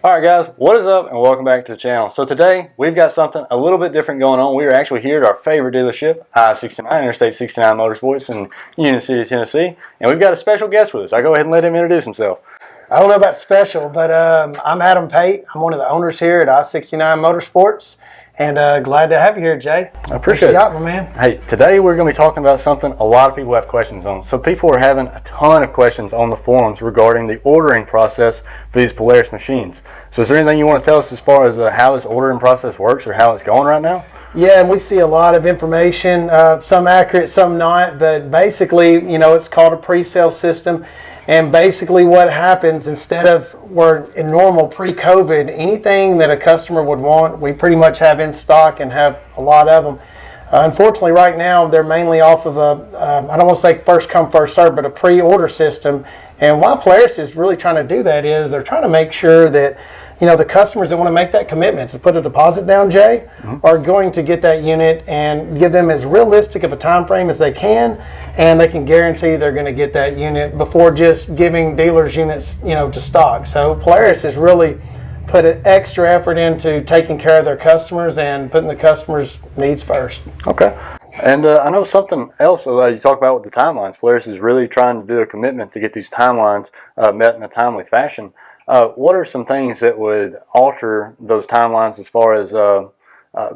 Alright guys, what is up and welcome back to the channel. So today we've got something a little bit different going on. We are actually here at our favorite dealership, I-69, Interstate 69 Motorsports in Union City, Tennessee. And we've got a special guest with us. I'll go ahead and let him introduce himself. I don't know about special, but I'm Adam Pate. I'm one of the owners here at I-69 Motorsports. And glad to have you here, Jay. I appreciate it. What you got, my man? Hey, today we're going to be talking about something a lot of people have questions on. So people are having a ton of questions on the forums regarding the ordering process for these Polaris machines. So is there anything you want to tell us as far as how this ordering process works or how it's going right now? Yeah, and we see a lot of information, some accurate, some not, but basically, you know, it's called a pre-sale system. And basically what happens, instead of we're in normal pre-COVID, anything that a customer would want, we pretty much have in stock and have a lot of them. Unfortunately, right now, they're mainly off of I don't want to say first come, first serve, but a pre-order system. And why Polaris is really trying to do that is they're trying to make sure that, you know, the customers that want to make that commitment to put a deposit down, Jay, are going to get that unit and give them as realistic of a time frame as they can, and they can guarantee they're going to get that unit before just giving dealers units, you know, to stock. So Polaris has really put an extra effort into taking care of their customers and putting the customers' needs first. Okay. And I know something else you talk about with the timelines. Polaris is really trying to do a commitment to get these timelines met in a timely fashion. What are some things that would alter those timelines as far as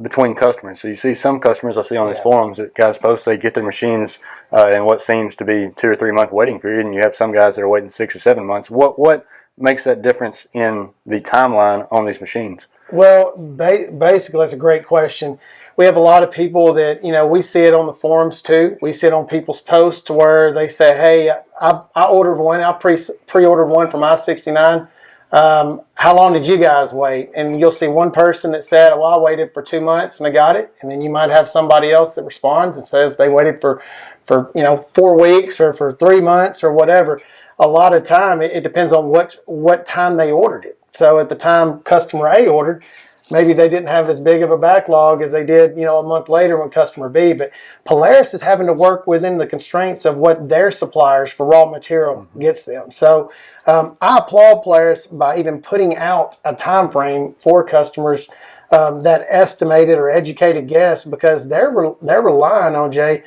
between customers? So you see some customers I see on these forums that guys post they get their machines in what seems to be 2 or 3 month waiting period, and you have some guys that are waiting 6 or 7 months. What makes that difference in the timeline on these machines? Well, basically, that's a great question. We have a lot of people that, you know, we see it on the forums too. We see it on people's posts where they say, hey, I ordered one, I pre-ordered one from I-69. How long did you guys wait? And you'll see one person that said, well, I waited for 2 months and I got it. And then you might have somebody else that responds and says they waited for 4 weeks or for 3 months or whatever. A lot of time, it depends on what time they ordered it. So at the time customer A ordered, maybe they didn't have as big of a backlog as they did, you know, a month later when customer B. But Polaris is having to work within the constraints of what their suppliers for raw material gets them. So I applaud Polaris by even putting out a time frame for customers, that estimated or educated guess, because they're relying on, Jay,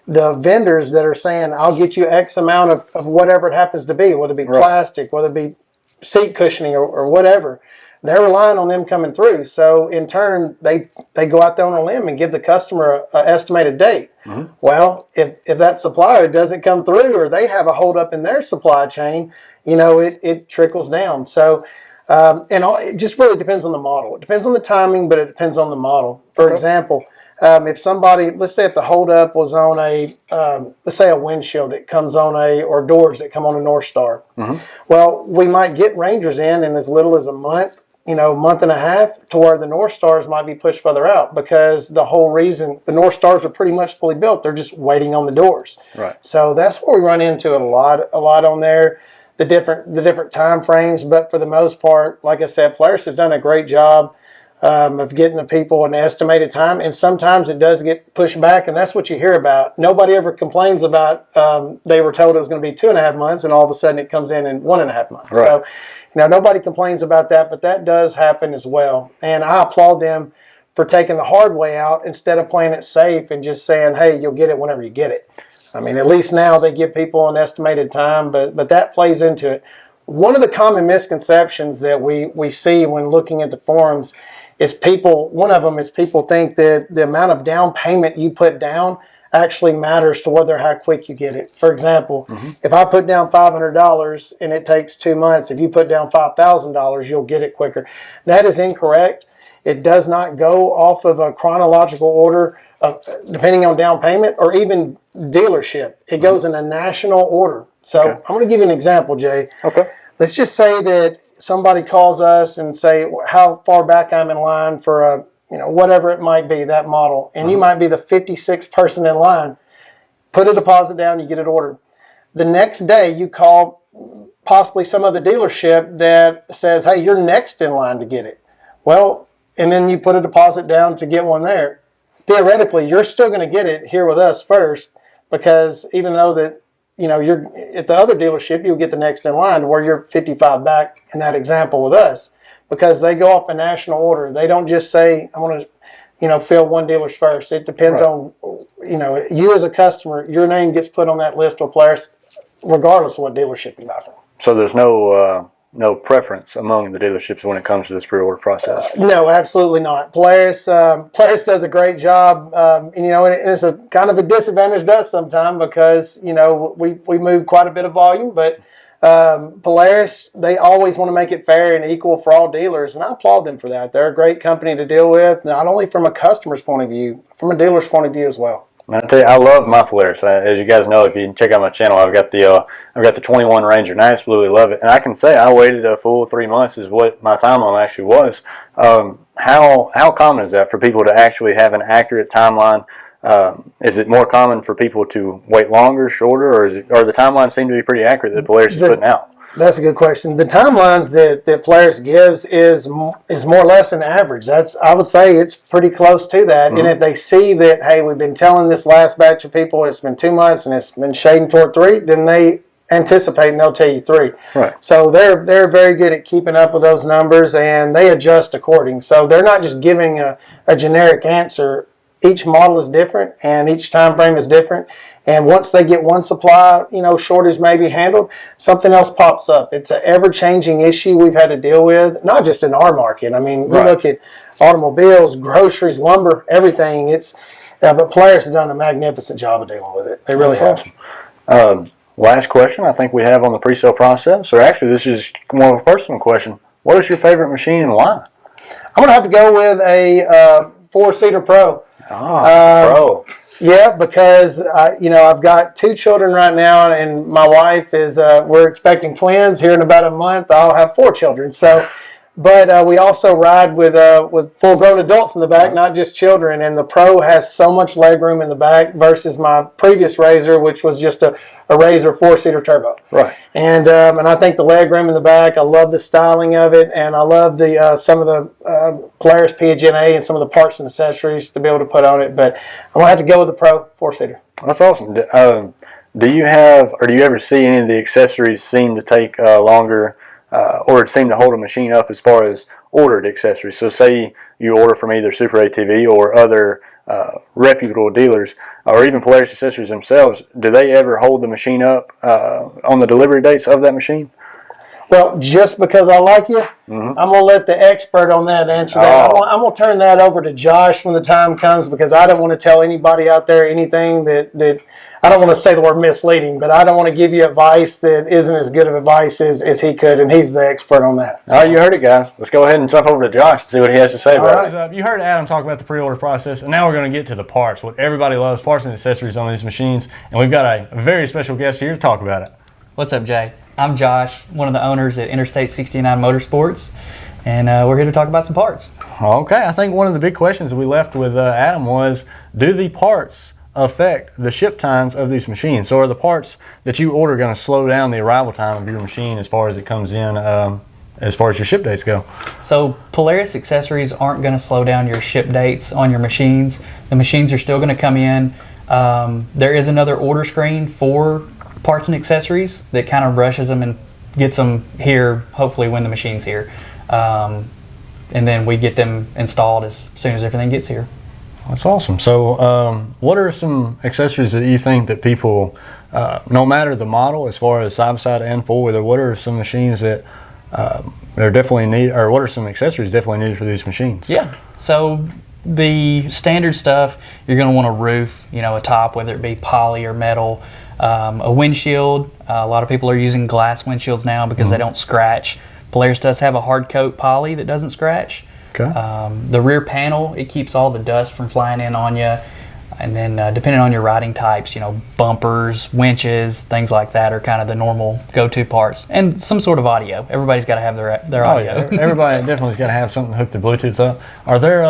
the vendors that are saying, I'll get you X amount of whatever it happens to be, whether it be plastic, whether it be seat cushioning or whatever. They're relying on them coming through. So in turn, they go out there on a limb and give the customer an estimated date. Well, if that supplier doesn't come through or they have a holdup in their supply chain, you know, it trickles down. So it just really depends on the model. It depends on the timing, but it depends on the model. For example, if somebody, let's say if the holdup was on let's say a windshield that comes on or doors that come on a North Star. Well, we might get Rangers in as little as a month, month and a half, to where the North Stars might be pushed further out, because the whole reason the North Stars are pretty much fully built, they're just waiting on the doors. Right. So that's where we run into it a lot on there. The different time frames, but for the most part, like I said, Polaris has done a great job of getting the people an estimated time, and sometimes it does get pushed back, and that's what you hear about. Nobody ever complains about they were told it was going to be 2.5 months, and all of a sudden it comes in 1.5 months. Right. So, nobody complains about that, but that does happen as well. And I applaud them for taking the hard way out instead of playing it safe and just saying, hey, you'll get it whenever you get it. I mean, at least now they give people an estimated time, but that plays into it. One of the common misconceptions that we see when looking at the forums is one of them is people think that the amount of down payment you put down actually matters to how quick you get it. For example, if I put down $500 and it takes 2 months, if you put down $5,000, you'll get it quicker. That is incorrect. It does not go off of a chronological order depending on down payment or even dealership. It goes in a national order. So I'm going to give you an example, Jay. Okay. Let's just say that somebody calls us and say how far back I'm in line for whatever it might be, that model, and you might be the 56th person in line. Put a deposit down, you get it ordered. The next day you call possibly some other dealership that says, hey, you're next in line to get it. Well, and then you put a deposit down to get one there. Theoretically, you're still going to get it here with us first, because even though that you're at the other dealership, you'll get the next in line where you're 55 back in that example with us. because they go off a national order. They don't just say, I want to, fill one dealer's first. It depends on, you as a customer, your name gets put on that list with Polaris, regardless of what dealership you buy from. So there's no preference among the dealerships when it comes to this pre-order process? No, absolutely not. Polaris does a great job. And it's a kind of a disadvantage to us sometimes because, we move quite a bit of volume, but Polaris, they always want to make it fair and equal for all dealers, and I applaud them for that. They're a great company to deal with, not only from a customer's point of view, from a dealer's point of view as well. I tell you, I love my Polaris. As you guys know, if you check out my channel, I've got the 21 Ranger, and I absolutely love it. And I can say I waited a full 3 months is what my timeline actually was. How common is that for people to actually have an accurate timeline? Is it more common for people to wait longer, shorter, or the timelines seem to be pretty accurate that Polaris is putting out? That's a good question. The timelines that Polaris gives is more or less an average. I would say it's pretty close to that. Mm-hmm. And if they see that, hey, we've been telling this last batch of people it's been 2 months and it's been shading toward 3, then they anticipate and they'll tell you 3. Right. So they're very good at keeping up with those numbers, and they adjust according. So they're not just giving a generic answer. Each model is different and each time frame is different. And once they get one supply, shortage may be handled, something else pops up. It's an ever-changing issue we've had to deal with, not just in our market. I mean, we look at automobiles, groceries, lumber, everything. But Polaris has done a magnificent job of dealing with it. They really have. Awesome. Last question I think we have on the pre-sale process, or actually this is more of a personal question. What is your favorite machine and why? I'm going to have to go with a 4-seater Pro. Pro. Yeah, because I've got 2 children right now, and my wife is. We're expecting twins here in about a month. I'll have 4 children. So, but we also ride with full-grown adults in the back, not just children. And the Pro has so much legroom in the back versus my previous Razor, which was just a Razor 4-seater turbo. Right. And I think the legroom in the back. I love the styling of it, and I love the some of the Polaris PG&A and some of the parts and accessories to be able to put on it. But I'm gonna have to go with the Pro 4-seater. That's awesome. Do you ever see any of the accessories seem to take longer, or seem to hold a machine up as far as ordered accessories? So say you order from either Super ATV or other reputable dealers, or even Polaris accessories themselves. Do they ever hold the machine up on the delivery dates of that machine? Well, just because I like you, I'm going to let the expert on that answer that. I'm going to turn that over to Josh when the time comes, because I don't want to tell anybody out there anything that I don't want to say the word misleading, but I don't want to give you advice that isn't as good of advice as he could, and he's the expert on that. So. All right, you heard it, guys. Let's go ahead and jump over to Josh and see what he has to say about it. You heard Adam talk about the pre-order process, and now we're going to get to the parts, what everybody loves, parts and accessories on these machines, and we've got a very special guest here to talk about it. What's up, Jay? I'm Josh, one of the owners at Interstate 69 Motorsports, and we're here to talk about some parts. Okay, I think one of the big questions we left with Adam was, do the parts affect the ship times of these machines? So are the parts that you order going to slow down the arrival time of your machine as far as it comes in, as far as your ship dates go? So Polaris accessories aren't going to slow down your ship dates on your machines. The machines are still going to come in. There is another order screen for parts and accessories that kind of rushes them and gets them here, hopefully when the machine's here. And then we get them installed as soon as everything gets here. That's awesome. So what are some accessories that you think that people, no matter the model, as far as side-by-side and four-wheeler, what are some machines that they're definitely need, or what are some accessories definitely needed for these machines? Yeah. So the standard stuff, you're going to want a roof, a top, whether it be poly or metal. A windshield. A lot of people are using glass windshields now because they don't scratch. Polaris does have a hard coat poly that doesn't scratch. Okay. The rear panel, it keeps all the dust from flying in on you. And then depending on your riding types, bumpers, winches, things like that are kind of the normal go-to parts. And some sort of audio. Everybody's got to have their audio. Yeah. Everybody definitely's got to have something hooked to Bluetooth up. Are there...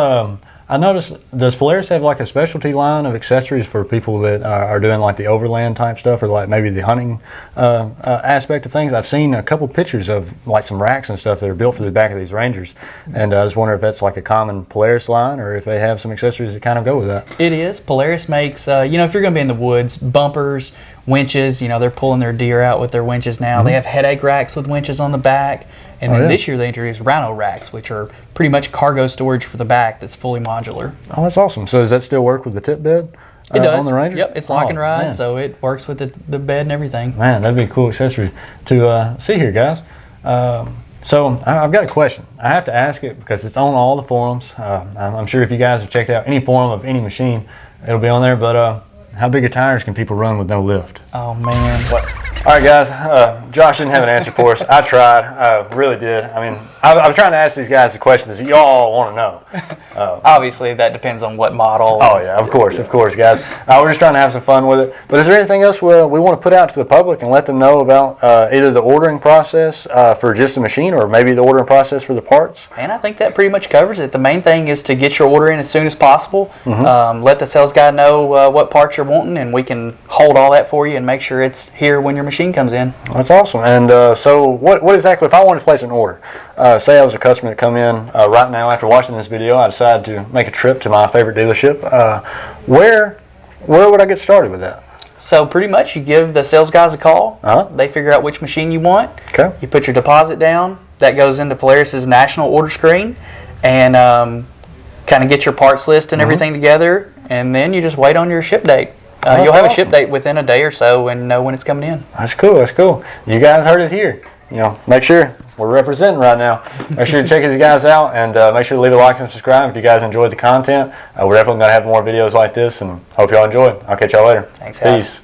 I noticed, does Polaris have like a specialty line of accessories for people that are doing like the overland type stuff, or like maybe the hunting aspect of things? I've seen a couple pictures of like some racks and stuff that are built for the back of these Rangers, and I just wonder if that's like a common Polaris line, or if they have some accessories that kind of go with that. It is. Polaris makes, if you're going to be in the woods, bumpers winches. You know, they're pulling their deer out with their winches now. They have headache racks with winches on the back. And then this year they introduced Rhino racks, which are pretty much cargo storage for the back that's fully modular. Oh, that's awesome. So does that still work with the tip bed? It does. On the Rangers? Yep, it's lock and ride, man. so it works with the bed and everything. Man, that'd be a cool accessory to see here, guys. So I've got a question. I have to ask it because it's on all the forums. I'm sure if you guys have checked out any forum of any machine, it'll be on there. But how big of tires can people run with no lift? Oh, man. All right, guys. Josh didn't have an answer for us. I tried. I really did. I mean, I was trying to ask these guys the questions that y'all want to know. Obviously, that depends on what model. Oh, yeah, of course, guys. We're just trying to have some fun with it. But is there anything else we want to put out to the public and let them know about either the ordering process for just the machine or maybe the ordering process for the parts? And I think that pretty much covers it. The main thing is to get your order in as soon as possible. Let the sales guy know what parts you're wanting, and we can hold all that for you and make sure it's here when your machine comes in. That's awesome. And so what exactly, if I wanted to place an order, say I was a customer that come in right now after watching this video, I decided to make a trip to my favorite dealership, where would I get started with that? So pretty much you give the sales guys a call. They figure out which machine you want. Okay. You put your deposit down. That goes into Polaris's national order screen, and kind of get your parts list and everything together, and then you just wait on your ship date. You'll have a ship date within a day or so and know when it's coming in. That's cool. That's cool. You guys heard it here. You know, make sure we're representing right now. Make sure to check these guys out, and make sure to leave a like and subscribe if you guys enjoyed the content. We're definitely going to have more videos like this, and hope y'all enjoyed. I'll catch y'all later. Thanks, guys. Peace.